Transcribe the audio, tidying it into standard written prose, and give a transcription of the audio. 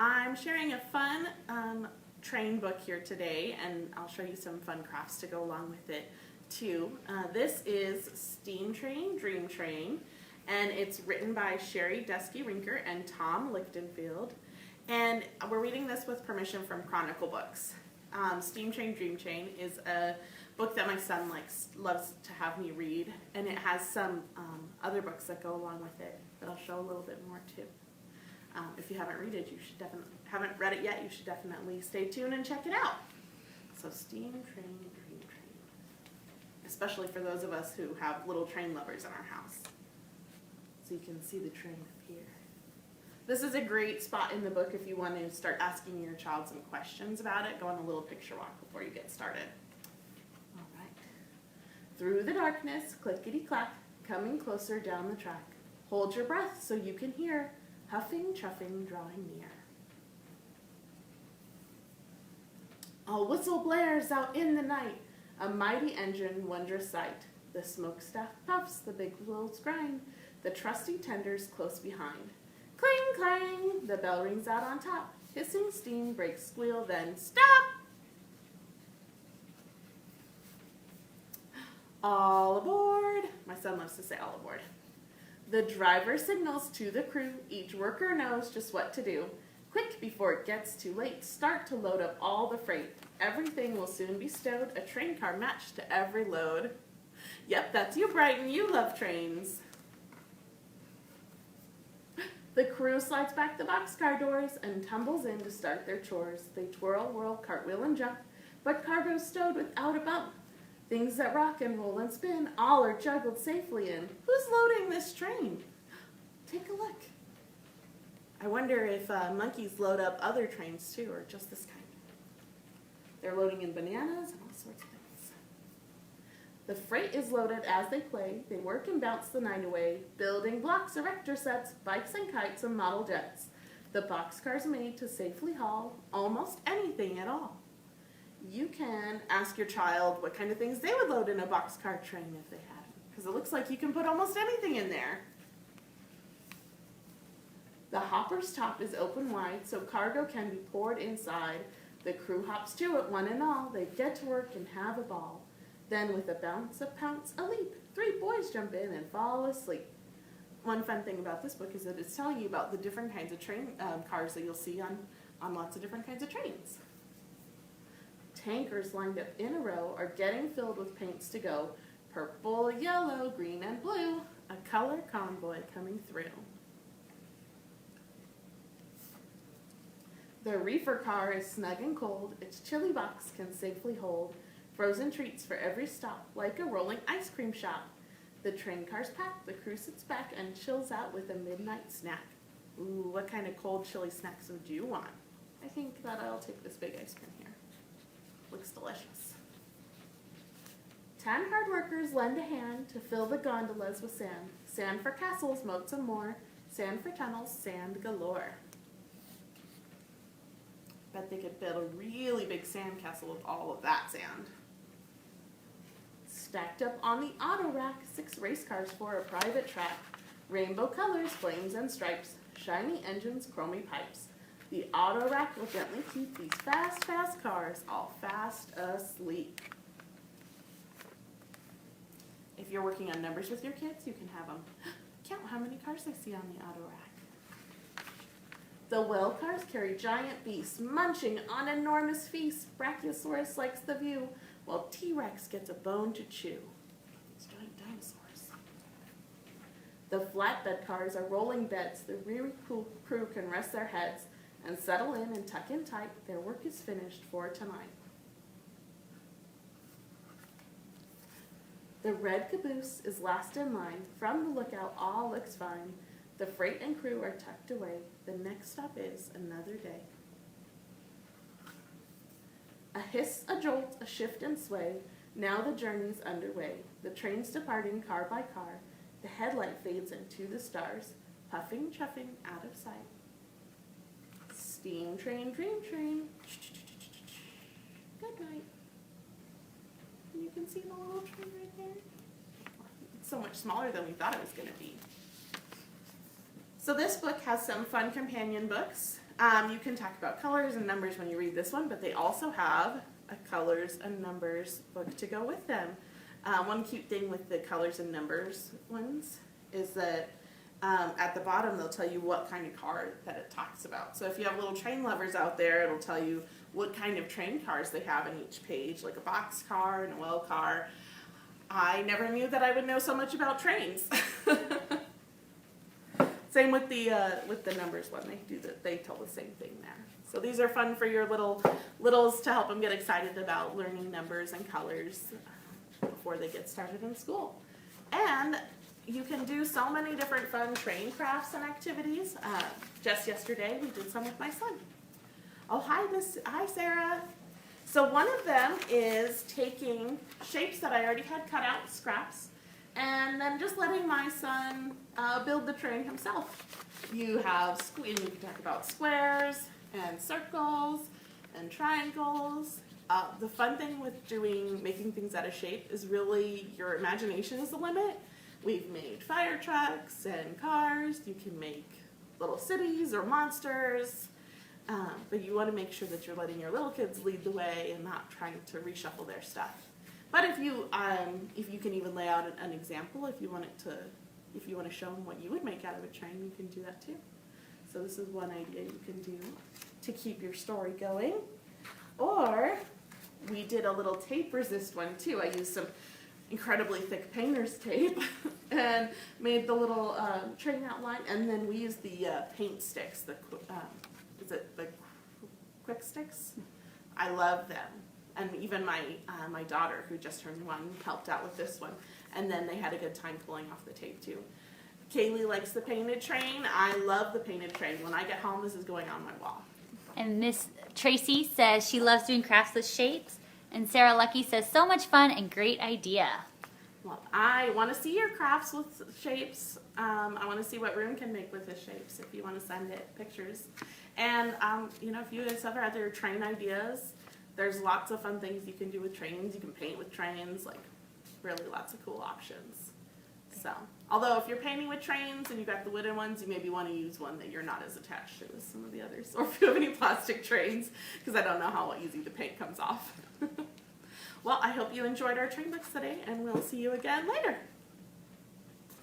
I'm sharing a fun train book here today, and I'll show you some fun crafts to go along with it too. This is Steam Train, Dream Train, and it's written by Sherry Deskey-Rinker and Tom Lichtenfield, and we're reading this with permission from Cronicle Books. Steam Train, Dream Train is a book that my son loves to have me read, and it has some other books that go along with it that I'll show a little bit more too. If you haven't read it, haven't read it yet, you should definitely stay tuned and check it out. So Steam Train, Dream Train, especially for those of us who have little train lovers in our house. So you can see the train up here. This is a great spot in the book if you want to start asking your child some questions about it. Go on a little picture walk before you get started. All right. Through the darkness, clickety-clack, coming closer down the track. Hold your breath so you can hear, huffing, chuffing, drawing near. A whistle blares out in the night, a mighty engine, wondrous sight. The smokestack puffs, the big wheels grind, the trusty tenders close behind. Clang, clang, the bell rings out on top. Hissing steam, brakes squeal, then stop! All aboard! My son loves to say all aboard. The driver signals to the crew. Each worker knows just what to do. Quick, before it gets too late, start to load up all the freight. Everything will soon be stowed, a train car matched to every load. Yep, that's you, Brighton. You love trains. The crew slides back the boxcar doors and tumbles in to start their chores. They twirl, whirl, cartwheel, and jump, but cargo's stowed without a bump. Things that rock and roll and spin, all are juggled safely in. Who's loading this train? Take a look. I wonder if monkeys load up other trains too, or just this kind. They're loading in bananas and all sorts of things. The freight is loaded as they play. They work and bounce the night away, building blocks, erector sets, bikes and kites, and model jets. The boxcar's made to safely haul almost anything at all. You can ask your child what kind of things they would load in a boxcar train if they had, because it looks like you can put almost anything in there. The hopper's top is open wide, so cargo can be poured inside. The crew hops to it, one and all. They get to work and have a ball. Then with a bounce, a pounce, a leap, 3 boys jump in and fall asleep. One fun thing about this book is that it's telling you about the different kinds of train cars that you'll see on lots of different kinds of trains. Tankers lined up in a row are getting filled with paints to go. Purple, yellow, green, and blue. A color convoy coming through. The reefer car is snug and cold. Its chilly box can safely hold frozen treats for every stop, like a rolling ice cream shop. The train car's packed, the crew sits back and chills out with a midnight snack. Ooh, what kind of cold chili snacks would you want? I think that I'll take this big ice cream here. Looks delicious. 10 hard workers lend a hand to fill the gondolas with sand. Sand for castles, moats, and more. Sand for tunnels, sand galore. Bet they could build a really big sand castle with all of that sand. Stacked up on the auto rack, 6 race cars for a private track. Rainbow colors, flames and stripes, shiny engines, chromy pipes. The auto rack will gently keep these fast, fast cars all fast asleep. If you're working on numbers with your kids, you can have them count how many cars they see on the auto rack. The well cars carry giant beasts, munching on enormous feasts. Brachiosaurus likes the view, while T-Rex gets a bone to chew. These giant dinosaurs. The flatbed cars are rolling beds. The rear crew can rest their heads and settle in and tuck in tight. Their work is finished for tonight. The red caboose is last in line. From the lookout, all looks fine. The freight and crew are tucked away. The next stop is another day. A hiss, a jolt, a shift and sway. Now the journey's underway. The train's departing car by car. The headlight fades into the stars. Puffing, chuffing, out of sight. Steam train, dream train. Good night. You can see the little train right there. It's so much smaller than we thought it was going to be. So this book has some fun companion books. You can talk about colors and numbers when you read this one, but they also have a colors and numbers book to go with them. One cute thing with the colors and numbers ones is that at the bottom they'll tell you what kind of car that it talks about. So if you have little train lovers out there, it'll tell you what kind of train cars they have in each page, like a box car and a well car. I never knew that I would know so much about trains. Same with the numbers one. They tell the same thing there. So these are fun for your littles to help them get excited about learning numbers and colors before they get started in school. And you can do so many different fun train crafts and activities. Just yesterday we did some with my son. Oh, hi Sarah. So one of them is taking shapes that I already had cut out, scraps, and then just letting my son build the train himself. You can talk about squares and circles and triangles. The fun thing with making things out of shape is really your imagination is the limit. We've made fire trucks and cars. You can make little cities or monsters. But you want to make sure that you're letting your little kids lead the way and not trying to reshuffle their stuff. But if you can even lay out an example, if you want to show them what you would make out of a train, you can do that too. So this is one idea you can do to keep your story going. Or we did a little tape resist one too. I used some incredibly thick painter's tape and made the little train outline, and then we used the paint sticks. Is it the quick sticks? I love them. And even my daughter, who just turned 1, helped out with this one. And then they had a good time pulling off the tape too. Kaylee likes the painted train. I love the painted train. When I get home, this is going on my wall. And Miss Tracy says she loves doing crafts with shapes. And Sarah Lucky says, so much fun and great idea. Well, I want to see your crafts with shapes. I want to see what Rune can make with his shapes if you want to send it pictures. And, if you guys ever had other train ideas, there's lots of fun things you can do with trains. You can paint with trains, like really lots of cool options. So, although if you're painting with trains and you've got the wooden ones, you maybe want to use one that you're not as attached to as some of the others. Or if you have any plastic trains, because I don't know how easy the paint comes off. Well, I hope you enjoyed our train books today, and we'll see you again later.